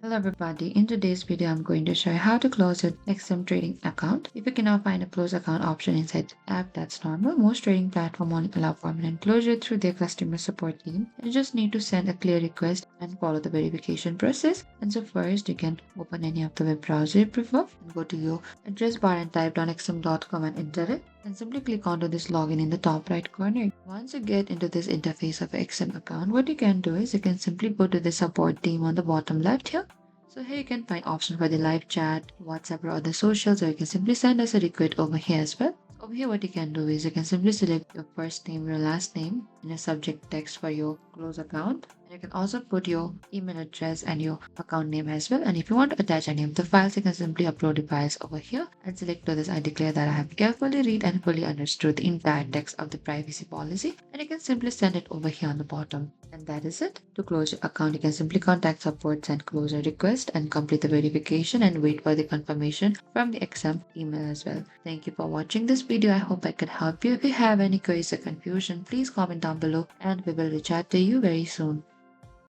Hello everybody, in today's video I'm going to show you how to close your XM trading account. If you cannot find a close account option inside the app, that's normal. Most trading platforms only allow permanent closure through their customer support team. You just need to send a clear request and follow the verification process. And so first you can open any of the web browser you prefer and go to your address bar and type down xm.com and enter it. And simply click onto this login in the top right corner. Once you get into this interface of XM account, what you can do is you can simply go to the support team on the bottom left here. So here you can find options for the live chat, WhatsApp or other socials, or you can simply send us a request over here as well. Over here what you can do is you can simply select your first name, your last name in a subject text for your close account. And you can also put your email address and your account name as well. And if you want to attach any of the files, you can simply upload the files over here and select to this. I declare that I have carefully read and fully understood the entire text of the privacy policy. And you can simply send it over here on the bottom. And that is it. To close your account, you can simply contact support, send close a request, and complete the verification and wait for the confirmation from the XM email as well. Thank you for watching this video. I hope I could help you. If you have any queries or confusion, please comment down below and we will reach out to you very soon.